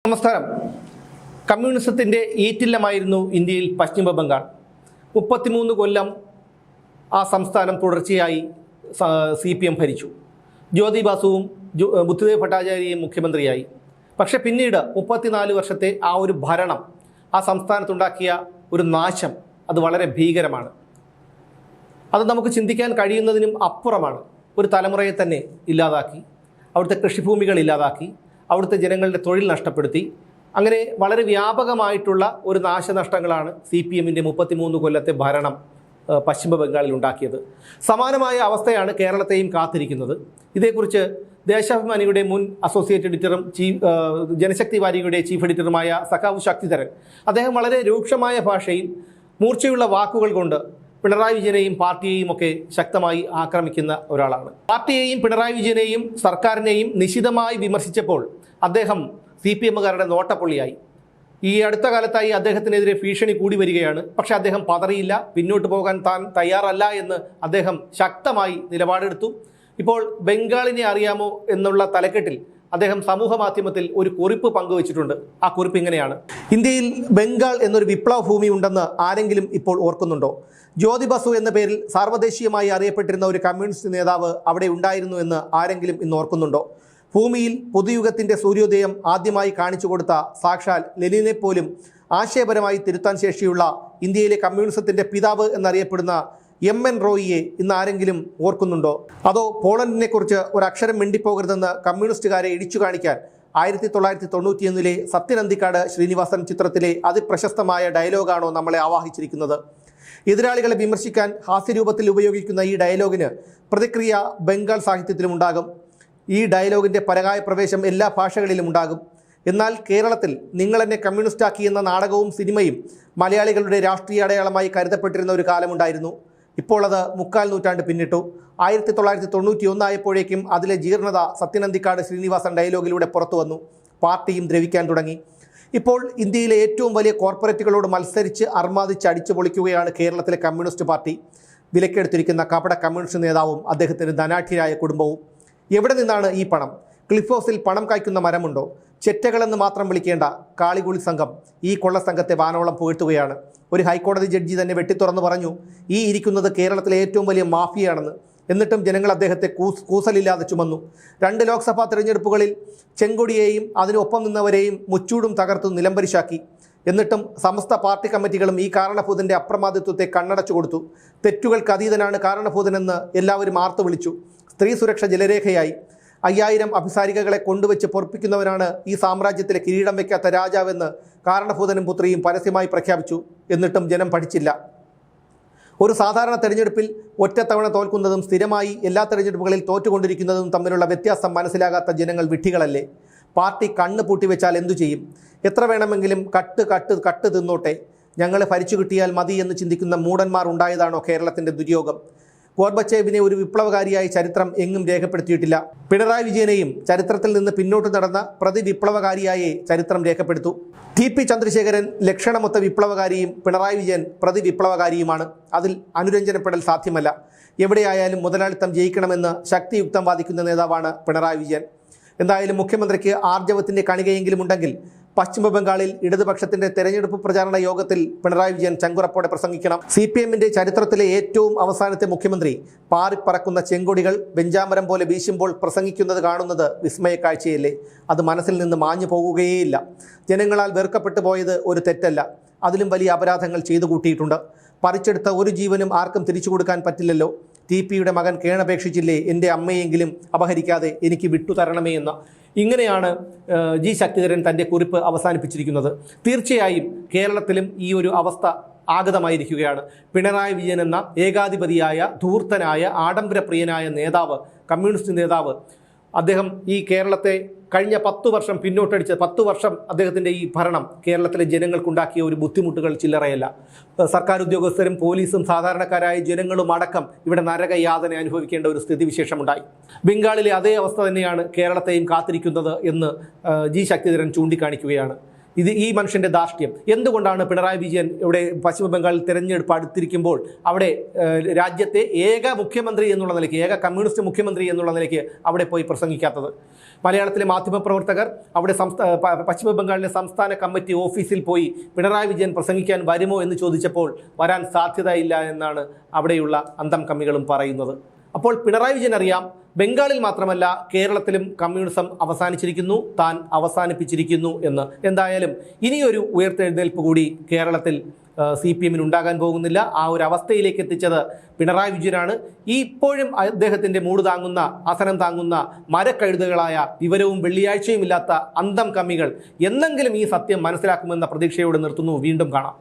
നമസ്കാരം. കമ്മ്യൂണിസത്തിൻ്റെ ഈറ്റില്ലമായിരുന്നു ഇന്ത്യയിൽ പശ്ചിമ ബംഗാൾ. 33 കൊല്ലം ആ സംസ്ഥാനം തുടർച്ചയായി CPM ഭരിച്ചു. ജ്യോതി ബാസുവും ബുദ്ധദേവ് ഭട്ടാചാര്യയും മുഖ്യമന്ത്രിയായി. പക്ഷേ പിന്നീട് 34 വർഷത്തെ ആ ഒരു ഭരണം, ആ സംസ്ഥാനത്തുണ്ടാക്കിയ ഒരു നാശം, അത് വളരെ ഭീകരമാണ്. അത് നമുക്ക് ചിന്തിക്കാൻ കഴിയുന്നതിനും അപ്പുറമാണ്. ഒരു തലമുറയെ തന്നെ ഇല്ലാതാക്കി, അവിടുത്തെ കൃഷിഭൂമികൾ ഇല്ലാതാക്കി, അവിടുത്തെ ജനങ്ങളുടെ തൊഴിൽ നഷ്ടപ്പെടുത്തി. അങ്ങനെ വളരെ വ്യാപകമായിട്ടുള്ള ഒരു നാശനഷ്ടങ്ങളാണ് CPMൻ്റെ 33 കൊല്ലത്തെ ഭരണം പശ്ചിമ ബംഗാളിൽ ഉണ്ടാക്കിയത്. സമാനമായ അവസ്ഥയാണ് കേരളത്തെയും കാത്തിരിക്കുന്നത്. ഇതേക്കുറിച്ച് ദേശാഭിമാനിയുടെ മുൻ അസോസിയേറ്റ് എഡിറ്ററും ജനശക്തി വാരികയുടെ ചീഫ് എഡിറ്ററുമായ സഖാവ് ശക്തിധരൻ, അദ്ദേഹം വളരെ രൂക്ഷമായ ഭാഷയിൽ മൂർച്ചയുള്ള വാക്കുകൾ കൊണ്ട് പിണറായി വിജയനെയും പാർട്ടിയെയും ഒക്കെ ശക്തമായി ആക്രമിക്കുന്ന ഒരാളാണ്. പാർട്ടിയെയും പിണറായി വിജയനെയും സർക്കാരിനെയും നിശിതമായി വിമർശിച്ചപ്പോൾ അദ്ദേഹം CPMകാരുടെ നോട്ടപ്പുള്ളിയായി. ഈ അടുത്ത കാലത്തായി അദ്ദേഹത്തിനെതിരെ ഭീഷണി കൂടി വരികയാണ്. പക്ഷെ അദ്ദേഹം പതറിയില്ല, പിന്നോട്ട് പോകാൻ താൻ തയ്യാറല്ല എന്ന് അദ്ദേഹം ശക്തമായി നിലപാടെടുത്തു. ഇപ്പോൾ ബംഗാളിനെ അറിയാമോ എന്നുള്ള തലക്കെട്ടിൽ അദ്ദേഹം സമൂഹ മാധ്യമത്തിൽ ഒരു കുറിപ്പ് പങ്കുവച്ചിട്ടുണ്ട്. ആ കുറിപ്പ് ഇങ്ങനെയാണ്: ഇന്ത്യയിൽ ബംഗാൾ എന്നൊരു വിപ്ലവ ഭൂമി ഉണ്ടെന്ന് ആരെങ്കിലും ഇപ്പോൾ ഓർക്കുന്നുണ്ടോ? ജ്യോതി ബസു എന്ന പേരിൽ സാർവദേശീയമായി അറിയപ്പെട്ടിരുന്ന ഒരു കമ്മ്യൂണിസ്റ്റ് നേതാവ് അവിടെ ഉണ്ടായിരുന്നു എന്ന് ആരെങ്കിലും ഇന്ന് ഓർക്കുന്നുണ്ടോ? ഭൂമിയിൽ പുതുയുഗത്തിൻ്റെ സൂര്യോദയം ആദ്യമായി കാണിച്ചു കൊടുത്ത സാക്ഷാൽ ലെനിനെ പോലും ആശയപരമായി തിരുത്താൻ ശേഷിയുള്ള ഇന്ത്യയിലെ കമ്മ്യൂണിസത്തിൻ്റെ പിതാവ് എന്നറിയപ്പെടുന്ന MN റോയിയെ ഇന്ന് ആരെങ്കിലും ഓർക്കുന്നുണ്ടോ? അതോ പോളണ്ടിനെക്കുറിച്ച് ഒരക്ഷരം മിണ്ടിപ്പോകരുതെന്ന് കമ്മ്യൂണിസ്റ്റുകാരെ ഇടിച്ചു കാണിക്കാൻ 1991 സത്യനന്ദിക്കാട് ശ്രീനിവാസൻ ചിത്രത്തിലെ അതിപ്രശസ്തമായ ഡയലോഗാണോ നമ്മളെ ആവാഹിച്ചിരിക്കുന്നത്? എതിരാളികളെ വിമർശിക്കാൻ ഹാസ്യരൂപത്തിൽ ഉപയോഗിക്കുന്ന ഈ ഡയലോഗിന് പ്രതിക്രിയ ബംഗാൾ സാഹിത്യത്തിലും ഉണ്ടാകും. ഈ ഡയലോഗിൻ്റെ പരകായ പ്രവേശം എല്ലാ ഭാഷകളിലും ഉണ്ടാകും. എന്നാൽ കേരളത്തിൽ നിങ്ങളെന്നെ കമ്മ്യൂണിസ്റ്റാക്കി എന്ന നാടകവും സിനിമയും മലയാളികളുടെ രാഷ്ട്രീയ അടയാളമായി കരുതപ്പെട്ടിരുന്ന ഒരു കാലമുണ്ടായിരുന്നു. ഇപ്പോൾ അത് 3/4 നൂറ്റാണ്ട് പിന്നിട്ടു. 1991 ആയപ്പോഴേക്കും അതിലെ ജീർണത സത്യനന്ദിക്കാട് ശ്രീനിവാസൻ ഡയലോഗിലൂടെ പുറത്തു വന്നു. പാർട്ടിയും ദ്രവിക്കാൻ തുടങ്ങി. ഇപ്പോൾ ഇന്ത്യയിലെ ഏറ്റവും വലിയ കോർപ്പറേറ്റുകളോട് മത്സരിച്ച് അർമാദിച്ച് അടിച്ചു പൊളിക്കുകയാണ് കേരളത്തിലെ കമ്മ്യൂണിസ്റ്റ് പാർട്ടി. വിലക്കെടുത്തിരിക്കുന്ന കപട കമ്മ്യൂണിസ്റ്റ് നേതാവും അദ്ദേഹത്തിന് ധനാഠ്യരായ കുടുംബവും. എവിടെ നിന്നാണ് ഈ പണം? ക്ലിഫ് ഹൗസിൽ പണം കായ്ക്കുന്ന മരമുണ്ടോ? ചെറ്റകളെന്ന് മാത്രം വിളിക്കേണ്ട കാളികുളി സംഘം ഈ കൊള്ള സംഘത്തെ വാനോളം പുകഴ്ത്തുകയാണ്. ഒരു ഹൈക്കോടതി ജഡ്ജി തന്നെ വെട്ടിത്തുറന്ന് പറഞ്ഞു, ഈ ഇരിക്കുന്നത് കേരളത്തിലെ ഏറ്റവും വലിയ മാഫിയാണെന്ന്. എന്നിട്ടും ജനങ്ങൾ അദ്ദേഹത്തെ കൂസലില്ലാതെ ചുമന്നു. 2 ലോക്സഭാ തെരഞ്ഞെടുപ്പുകളിൽ ചെങ്കൊടിയെയും അതിനൊപ്പം നിന്നവരെയും മുച്ചൂടും തകർത്തു നിലംപരിശാക്കി. എന്നിട്ടും സമസ്ത പാർട്ടി കമ്മിറ്റികളും ഈ കാരണഭൂതൻ്റെ അപ്രമാദിത്വത്തെ കണ്ണടച്ചു കൊടുത്തു. തെറ്റുകൾക്ക് അതീതനാണ് കാരണഭൂതനെന്ന് എല്ലാവരും ആർത്തു വിളിച്ചു. സ്ത്രീ സുരക്ഷ ജലരേഖയായി. 5000 അഭിസാരികകളെ കൊണ്ടുവച്ച് പൊറപ്പിക്കുന്നവനാണ് ഈ സാമ്രാജ്യത്തിലെ കിരീടം വയ്ക്കാത്ത രാജാവെന്ന് കാരണഭൂതനും പുത്രിയും പരസ്യമായി പ്രഖ്യാപിച്ചു. എന്നിട്ടും ജനം പഠിച്ചില്ല. ഒരു സാധാരണ തെരഞ്ഞെടുപ്പിൽ ഒറ്റത്തവണ തോൽക്കുന്നതും സ്ഥിരമായി എല്ലാ തെരഞ്ഞെടുപ്പുകളിൽ തോറ്റുകൊണ്ടിരിക്കുന്നതും തമ്മിലുള്ള വ്യത്യാസം മനസ്സിലാകാത്ത ജനങ്ങൾ വിഡ്ഢികളല്ലേ? പാർട്ടി കണ്ണ് പൂട്ടിവെച്ചാൽ എന്തു ചെയ്യും? എത്ര വേണമെങ്കിലും കട്ട് തിന്നോട്ടെ, ഞങ്ങൾ ഭരിച്ചു കിട്ടിയാൽ മതി എന്ന് ചിന്തിക്കുന്ന മൂടന്മാർ ഉണ്ടായതാണോ കേരളത്തിൻ്റെ ദുര്യോഗം? ഗോർബച്ചേവിനെ ഒരു വിപ്ലവകാരിയായി ചരിത്രം എങ്ങും രേഖപ്പെടുത്തിയിട്ടില്ല. പിണറായി വിജയനെയും ചരിത്രത്തിൽ നിന്ന് പിന്നോട്ട് നടന്ന പ്രതിവിപ്ലവകാരിയായി ചരിത്രം രേഖപ്പെടുത്തു. TP ചന്ദ്രശേഖരൻ ലക്ഷണമൊത്ത വിപ്ലവകാരിയും പിണറായി വിജയൻ പ്രതിവിപ്ലവകാരിയുമാണ്. അതിൽ അനുരഞ്ജനപ്പെടൽ സാധ്യമല്ല. എവിടെയായാലും മുതലാളിത്തം ജയിക്കണമെന്ന് ശക്തിയുക്തം വാദിക്കുന്ന നേതാവാണ് പിണറായി വിജയൻ. എന്തായാലും മുഖ്യമന്ത്രിക്ക് ആർജവത്തിൻ്റെ കണികയെങ്കിലും ഉണ്ടെങ്കിൽ പശ്ചിമ ബംഗാളിൽ ഇടതുപക്ഷത്തിൻ്റെ തെരഞ്ഞെടുപ്പ് പ്രചാരണ യോഗത്തിൽ പിണറായി വിജയൻ ചങ്കുറപ്പോടെ പ്രസംഗിക്കണം. CPMൻ്റെ ചരിത്രത്തിലെ ഏറ്റവും അവസാനത്തെ മുഖ്യമന്ത്രി പാറിപ്പറക്കുന്ന ചെങ്കൊടികൾ വെഞ്ചാമരം പോലെ വീശുമ്പോൾ പ്രസംഗിക്കുന്നത് കാണുന്നത് വിസ്മയ കാഴ്ചയല്ലേ? അത് മനസ്സിൽ നിന്ന് മാഞ്ഞു പോകുകയേയില്ല. ജനങ്ങളാൽ വെറുക്കപ്പെട്ടു പോയത് ഒരു തെറ്റല്ല, അതിലും വലിയ അപരാധങ്ങൾ ചെയ്തു കൂട്ടിയിട്ടുണ്ട്. പറിച്ചെടുത്ത ഒരു ജീവനും ആർക്കും തിരിച്ചു കൊടുക്കാൻ പറ്റില്ലല്ലോ. TPയുടെ മകൻ കേണപേക്ഷിച്ചില്ലേ, എൻ്റെ അമ്മയെങ്കിലും അപഹരിക്കാതെ എനിക്ക് വിട്ടുതരണമേ എന്ന്. ഇങ്ങനെയാണ് G ശക്തിധരൻ തൻ്റെ കുറിപ്പ് അവസാനിപ്പിച്ചിരിക്കുന്നത്. തീർച്ചയായും കേരളത്തിലും ഈ ഒരു അവസ്ഥ ആഗതമായിരിക്കുകയാണ്. പിണറായി വിജയൻ എന്ന ഏകാധിപതിയായ ധൂർത്തനായ ആഡംബരപ്രിയനായ നേതാവ്, കമ്മ്യൂണിസ്റ്റ് നേതാവ്, അദ്ദേഹം ഈ കേരളത്തെ കഴിഞ്ഞ 10 വർഷം പിന്നോട്ടടിച്ച 10 വർഷം അദ്ദേഹത്തിൻ്റെ ഈ ഭരണം കേരളത്തിലെ ജനങ്ങൾക്കുണ്ടാക്കിയ ഒരു ബുദ്ധിമുട്ടുകൾ ചില്ലറയല്ല. സർക്കാർ ഉദ്യോഗസ്ഥരും പോലീസും സാധാരണക്കാരായ ജനങ്ങളും അടക്കം ഇവിടെ നരകയാതന അനുഭവിക്കേണ്ട ഒരു സ്ഥിതിവിശേഷമുണ്ടായി. ബംഗാളിലെ അതേ അവസ്ഥ തന്നെയാണ് കേരളത്തെയും കാത്തിരിക്കുന്നത് എന്ന് G ശക്തിധരൻ ചൂണ്ടിക്കാണിക്കുകയാണ്. ഈ മനുഷ്യൻ്റെ ധാർഷ്ട്യം എന്തുകൊണ്ടാണ് പിണറായി വിജയൻ ഇവിടെ പശ്ചിമ ബംഗാളിൽ തെരഞ്ഞെടുപ്പ് അടുത്തിരിക്കുമ്പോൾ അവിടെ രാജ്യത്തെ ഏക മുഖ്യമന്ത്രി എന്നുള്ള നിലയ്ക്ക്, ഏക കമ്മ്യൂണിസ്റ്റ് മുഖ്യമന്ത്രി എന്നുള്ള നിലയ്ക്ക് അവിടെ പോയി പ്രസംഗിക്കാത്തത്? മലയാളത്തിലെ മാധ്യമപ്രവർത്തകർ അവിടെ പശ്ചിമ ബംഗാളിലെ സംസ്ഥാന കമ്മിറ്റി ഓഫീസിൽ പോയി പിണറായി വിജയൻ പ്രസംഗിക്കാൻ വരുമോ എന്ന് ചോദിച്ചപ്പോൾ വരാൻ സാധ്യതയില്ല എന്നാണ് അവിടെയുള്ള അന്തം കമ്മികളും പറയുന്നത്. അപ്പോൾ പിണറായി വിജയൻ അറിയാം, ബംഗാളിൽ മാത്രമല്ല കേരളത്തിലും കമ്മ്യൂണിസം അവസാനിച്ചിരിക്കുന്നു, താൻ അവസാനിപ്പിച്ചിരിക്കുന്നു എന്ന്. എന്തായാലും ഇനിയൊരു ഉയർത്തെഴുന്നേൽപ്പ് കൂടി കേരളത്തിൽ CPM ഉണ്ടാകാൻ പോകുന്നില്ല. ആ ഒരു അവസ്ഥയിലേക്ക് എത്തിച്ചത് പിണറായി വിജയനാണ്. ഇപ്പോഴും അദ്ദേഹത്തിൻ്റെ മൂട് താങ്ങുന്ന, ആസനം താങ്ങുന്ന മരക്കഴുതുകളായ വിവരവും വെള്ളിയാഴ്ചയും ഇല്ലാത്ത അന്തം കമ്മികൾ എന്നെങ്കിലും ഈ സത്യം മനസ്സിലാക്കുമെന്ന പ്രതീക്ഷയോടെ നിർത്തുന്നു. വീണ്ടും കാണാം.